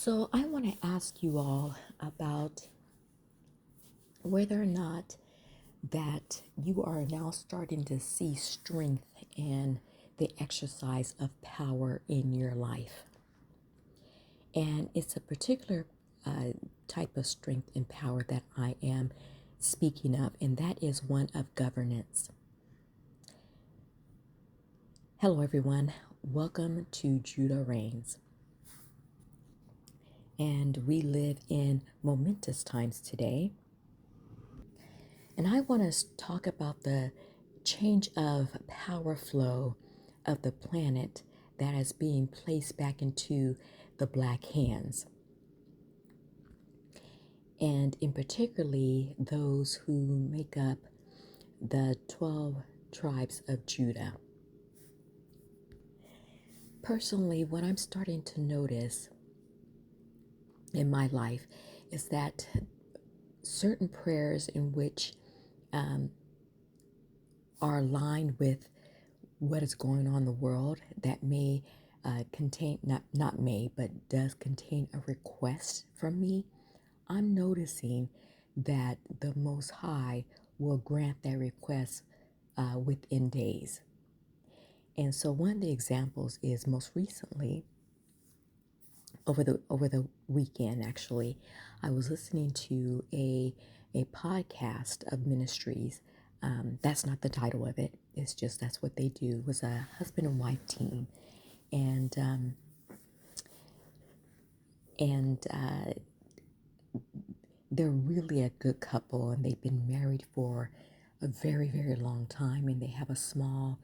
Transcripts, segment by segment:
So, I want to ask you all about whether or not that you are now starting to see strength in the exercise of power in your life. And it's a particular uh, type of strength and power that I am speaking of, and that is one of governance. Hello, everyone. Welcome to Judah Reigns. And we live in momentous times today. And I want to talk about the change of power flow of the planet that is being placed back into the black hands. And in particularly those who make up the 12 tribes of Judah. Personally, what I'm starting to notice in my life is that certain prayers in which um, are aligned with what is going on in the world that may contain, not may, but does contain a request from me, I'm noticing that the Most High will grant that request within days. And so one of the examples is most recently, over the weekend actually, I was listening to a podcast of ministries. That's not the title of it. It's just that's what they do. It was a husband and wife team, and they're really a good couple, and they've been married for a very very long time, and they have a small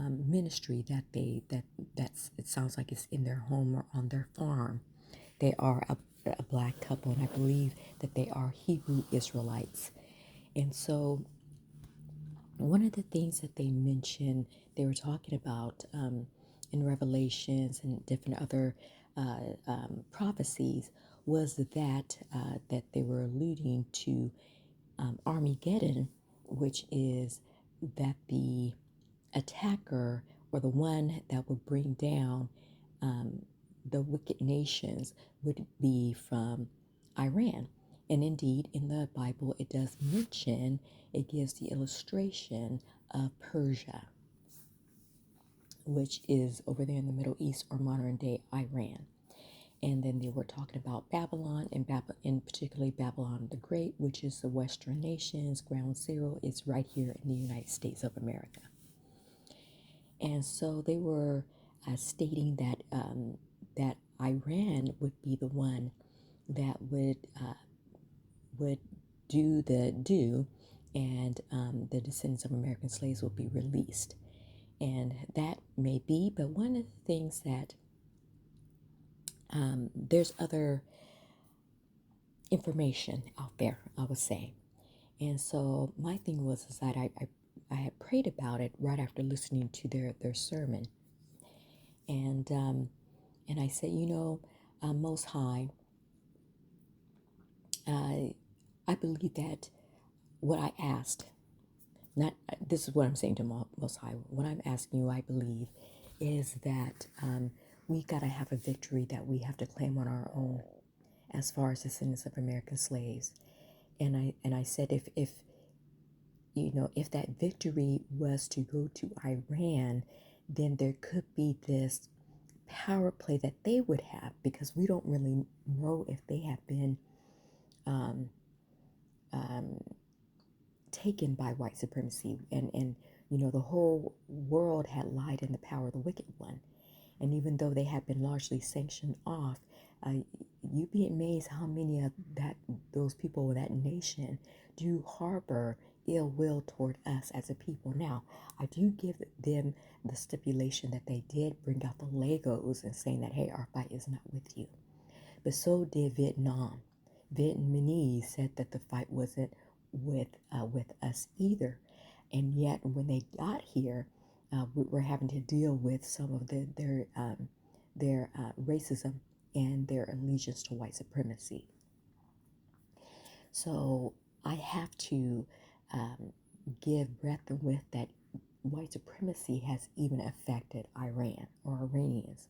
ministry that's it sounds like it's in their home or on their farm. They are a black couple, and I believe that they are Hebrew Israelites. And so, one of the things that they mentioned, they were talking about in Revelations and different other prophecies, was that they were alluding to Armageddon, which is that the attacker or the one that would bring down the wicked nations would be from Iran. And indeed, in the Bible, it does mention, it gives the illustration of Persia, which is over there in the Middle East or modern day Iran. And then they were talking about Babylon, and in particularly Babylon the Great, which is the Western nations. Ground zero is right here in the United States of America. And so they were stating that Iran would be the one that would do, and the descendants of American slaves will be released. And that may be, but one of the things that there's other information out there, I would say. And so my thing was is that I had prayed about it right after listening to their sermon. And I said, Most High, I believe that what I asked, not this is what I'm saying to Most High. What I'm asking you, I believe, is that we gotta have a victory that we have to claim on our own, as far as descendants of American slaves. And I said, if that victory was to go to Iran, then there could be this power play that they would have, because we don't really know if they have been um, um, taken by white supremacy, and the whole world had lied in the power of the wicked one. And even though they have been largely sanctioned off, you'd be amazed how many of those people of that nation do harbor ill will toward us as a people. Now, I do give them the stipulation that they did bring out the Legos and saying that, hey, our fight is not with you. But so did Vietnam. Vietnamese said that the fight wasn't with us either. And yet, when they got here, we were having to deal with some of their racism and their allegiance to white supremacy. So I have to give breadth and width that white supremacy has even affected Iran or Iranians.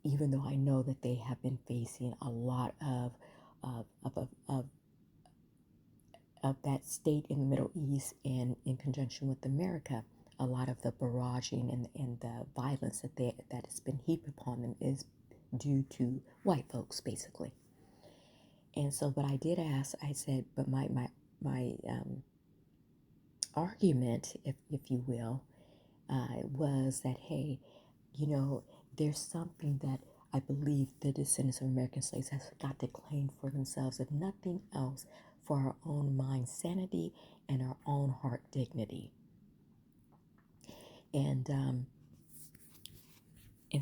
even though I know that they have been facing a lot of, of, of, of of that state in the Middle East and in conjunction with America, a lot of the barraging and the violence that has been heaped upon them is due to white folks, basically. And so, what I did ask, I said, but my argument, if you will, was that, hey, you know, there's something that I believe the descendants of American slaves have got to claim for themselves, if nothing else, for our own mind sanity and our own heart dignity. And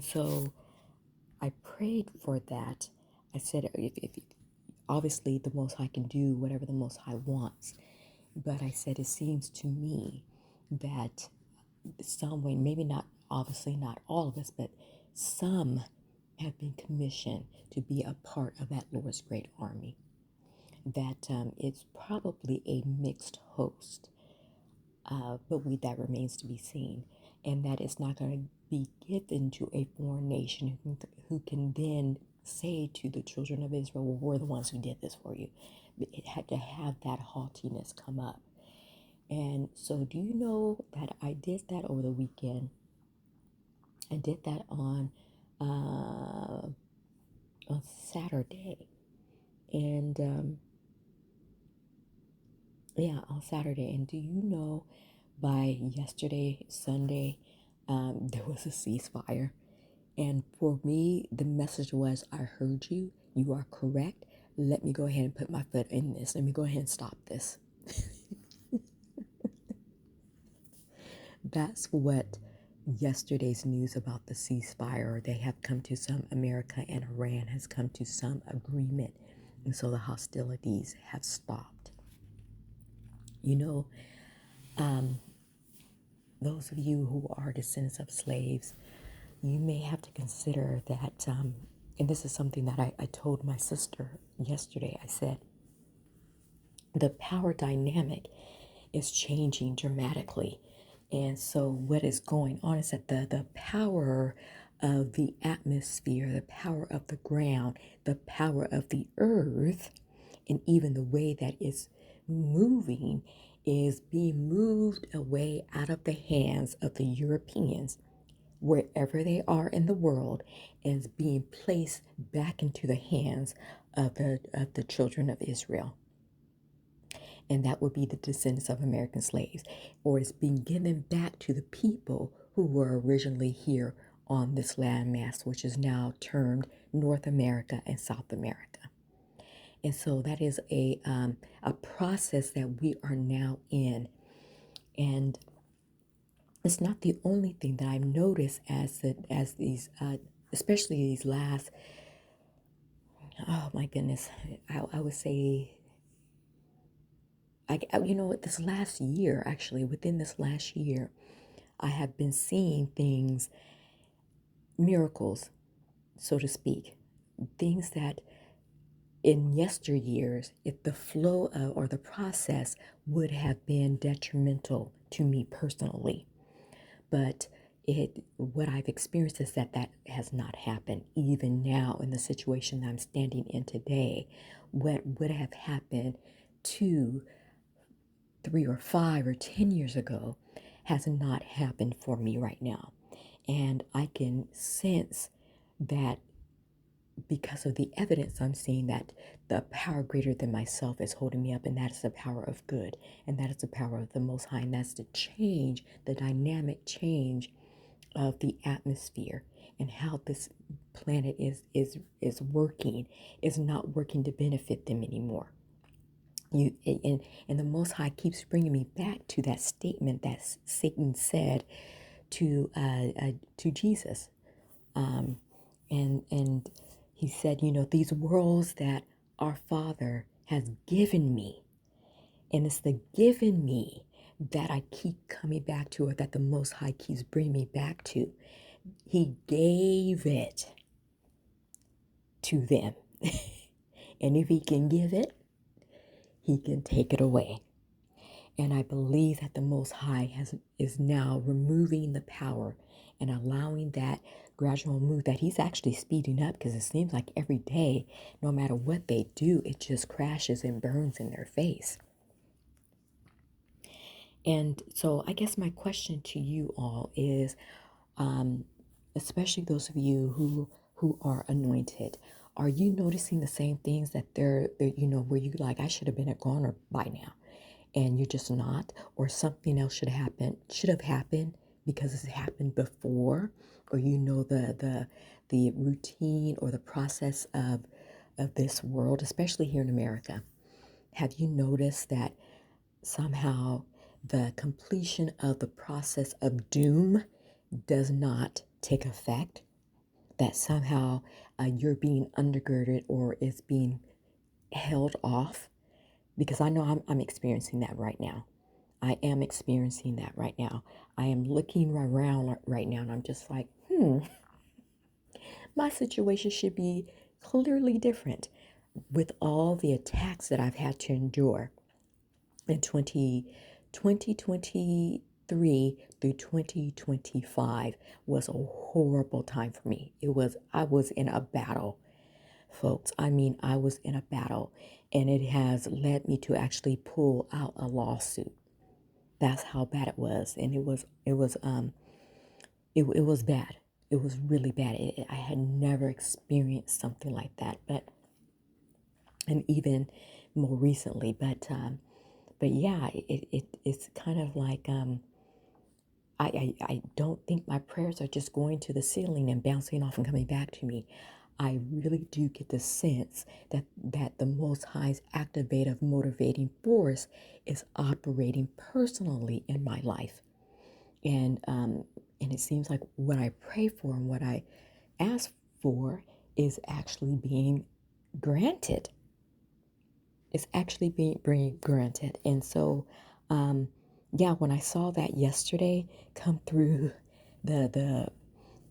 so I prayed for that. I said, if obviously the Most High can do whatever the Most High wants, but I said it seems to me that some way, maybe not, obviously not all of us, but some have been commissioned to be a part of that Lord's great army. That it's probably a mixed host, but that remains to be seen, and that it's not going to be given to a foreign nation who can then say to the children of Israel, well, we're the ones who did this for you. It had to have that haughtiness come up. And so, do you know that I did that over the weekend? I did that on Saturday, and on Saturday. And do you know, by yesterday, Sunday, there was a ceasefire, and for me, the message was, I heard you. You are correct. Let me go ahead and put my foot in this. Let me go ahead and stop this. That's what yesterday's news about the ceasefire, they have come to some, America and Iran has come to some agreement. And so the hostilities have stopped. You know, those of you who are descendants of slaves, you may have to consider that, and this is something that I told my sister yesterday. I said, the power dynamic is changing dramatically. And so what is going on is that the power of the atmosphere, the power of the ground, the power of the earth, and even the way that it's moving is being moved away out of the hands of the Europeans, wherever they are in the world, and is being placed back into the hands of the children of Israel. And that would be the descendants of American slaves, or it's being given back to the people who were originally here on this landmass, which is now termed North America and South America. And so that is a process that we are now in. And it's not the only thing that I've noticed as these, especially these last, oh my goodness, I would say, this last year, actually, within this last year, I have been seeing things, miracles, so to speak, things that in yesteryears, if the flow of, or the process would have been detrimental to me personally. But what I've experienced is that has not happened. Even now, in the situation that I'm standing in today, what would have happened 2, 3, or 5, or 10 years ago has not happened for me right now. And I can sense that because of the evidence I'm seeing, that the power greater than myself is holding me up, and that is the power of good, and that is the power of the Most High, and that's the change, the dynamic change of the atmosphere, and how this planet is working, is not working to benefit them anymore. And the Most High keeps bringing me back to that statement that Satan said to Jesus, and he said, these worlds that our Father has given me, and it's the given me that I keep coming back to, or that the Most High keeps bringing me back to. He gave it to them. And if he can give it, he can take it away. And I believe that the Most High is now removing the power and allowing that gradual move that he's actually speeding up, because it seems like every day, no matter what they do, it just crashes and burns in their face. And so I guess my question to you all is, um, especially those of you who are anointed, are you noticing the same things that where you like, I should have been a goner by now, and you're just not, or something else should have happened because it's happened before, or the routine or the process of this world, especially here in America. Have you noticed that somehow the completion of the process of doom does not take effect? That somehow you're being undergirded or is being held off? Because I know I'm experiencing that right now. I am experiencing that right now. I am looking around right now and I'm just like, my situation should be clearly different with all the attacks that I've had to endure in 2023 through 2025 was a horrible time for me. I was in a battle, folks. I mean, I was in a battle, and it has led me to actually pull out a lawsuit. That's how bad it was. And it was bad. It was really bad. I had never experienced something like that, and even more recently, but yeah, it's kind of like, I don't think my prayers are just going to the ceiling and bouncing off and coming back to me. I really do get the sense that the Most High's activative, motivating force is operating personally in my life. And it seems like what I pray for and what I ask for is actually being granted. It's actually being granted. And so, yeah, when I saw that yesterday come through the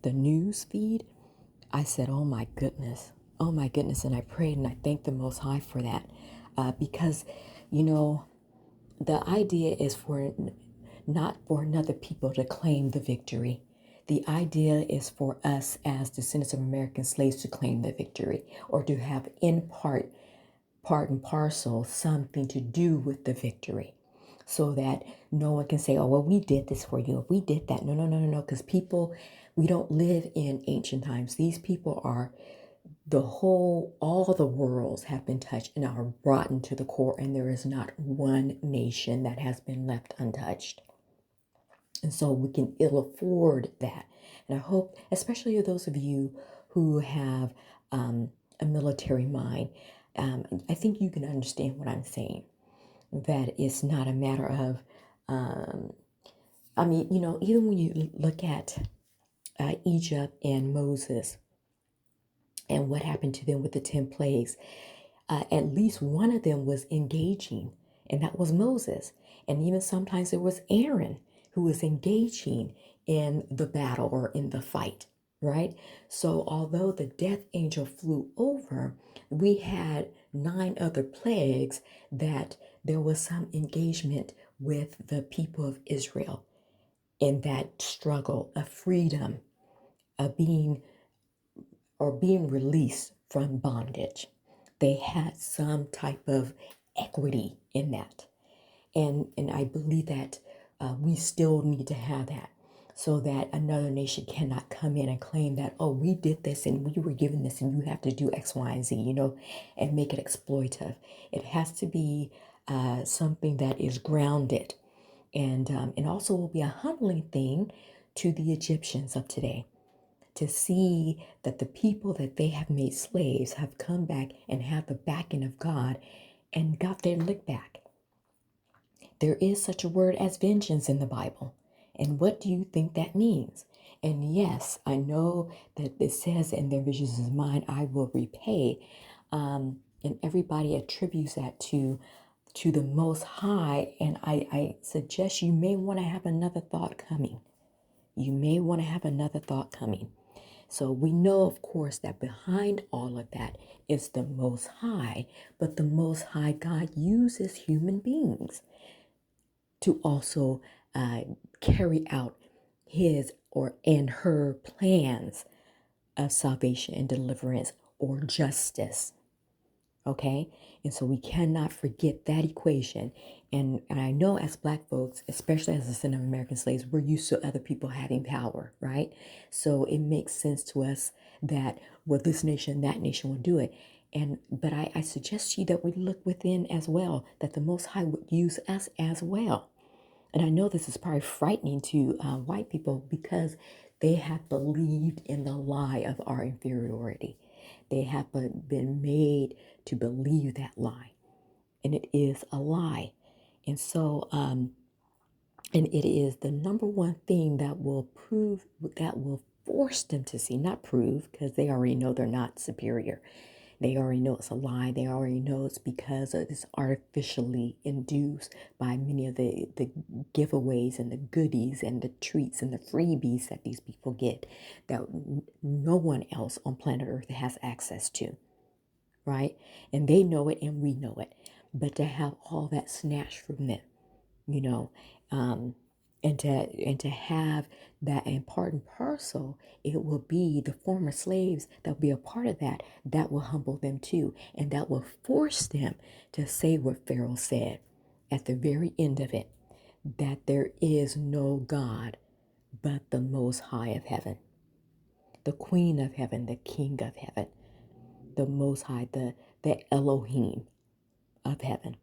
the news feed, I said, oh my goodness," and I prayed and I thanked the Most High for that, because you know the idea is for not for another people to claim the victory. The idea is for us as descendants of American slaves to claim the victory, or to have in part and parcel something to do with the victory, so that no one can say, oh, well, we did this for you, we did that. No, no, no, no, no, because we don't live in ancient times. These people are all the worlds have been touched and are rotten to the core, and there is not one nation that has been left untouched. And so we can ill afford that. And I hope, especially those of you who have a military mind, I think you can understand what I'm saying. That it's not a matter of, I mean, even when you look at Egypt and Moses and what happened to them with the 10 plagues, at least one of them was engaging, and that was Moses. And even sometimes there was Aaron who was engaging in the battle or in the fight, right? So although the death angel flew over, we had 9 other plagues that there was some engagement with the people of Israel in that struggle of freedom, of being released from bondage. They had some type of equity in that. And I believe that we still need to have that, so that another nation cannot come in and claim that, oh, we did this and we were given this and you have to do X, Y, and Z, and make it exploitative. It has to be something that is grounded, and also will be a humbling thing to the Egyptians of today, to see that the people that they have made slaves have come back and have the backing of God and got their lick back. There is such a word as vengeance in the Bible. And what do you think that means? And yes, I know that it says, "In their visions is mine, I will repay." And everybody attributes that to the Most High. And I suggest you may want to have another thought coming. You may want to have another thought coming. So we know, of course, that behind all of that is the Most High, but the Most High God uses human beings to also carry out his or and her plans of salvation and deliverance or justice. Okay? And so we cannot forget that equation. And I know as Black folks, especially as a descendant of American slaves, we're used to other people having power, right? So it makes sense to us that, well, this nation, that nation will do it. But I suggest to you that we look within as well, that the Most High would use us as well. And I know this is probably frightening to white people because they have believed in the lie of our inferiority. They have been made to believe that lie, and it is a lie. And so, and it is the number one thing that will prove, that will force them to see, not prove, because they already know they're not superior. They already know it's a lie. They already know it's because it's artificially induced by many of the giveaways and the goodies and the treats and the freebies that these people get that no one else on planet Earth has access to, right? And they know it and we know it. But to have all that snatched from them, you know, um, and to have that in part and parcel, it will be the former slaves that will be a part of that, that will humble them too, and that will force them to say what Pharaoh said at the very end of it, that there is no God but the Most High of heaven, the Queen of heaven, the King of heaven, the Most High, the Elohim of heaven.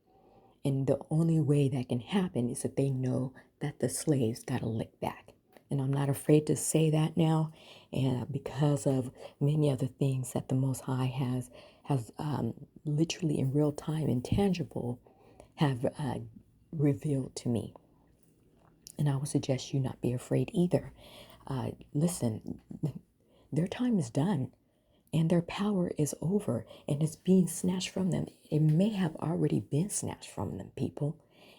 And the only way that can happen is if they know that the slaves got to lick back. And I'm not afraid to say that now, and because of many of the things that the Most High has literally in real time, intangible, have revealed to me. And I would suggest you not be afraid either. Listen, their time is done and their power is over and it's being snatched from them. It may have already been snatched from them, people.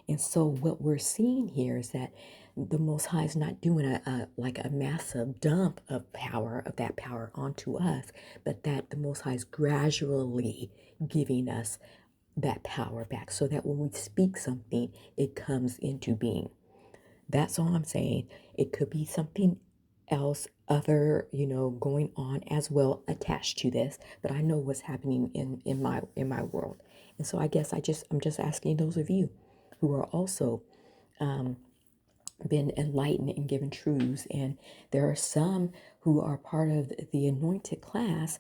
And so what we're seeing here is that the Most High is not doing a massive dump of power, of that power onto us, but that the Most High is gradually giving us that power back so that when we speak something, it comes into being. That's all I'm saying. It could be something else, other, going on as well attached to this, but I know what's happening in my world. And so I guess I'm just asking those of you who are also been enlightened and given truths, and there are some who are part of the anointed class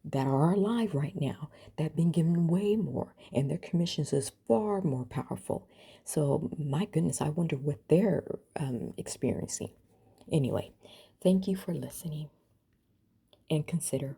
that are alive right now that have been given way more, and their commissions is far more powerful. So my goodness, I wonder what they're experiencing. Anyway, thank you for listening, and consider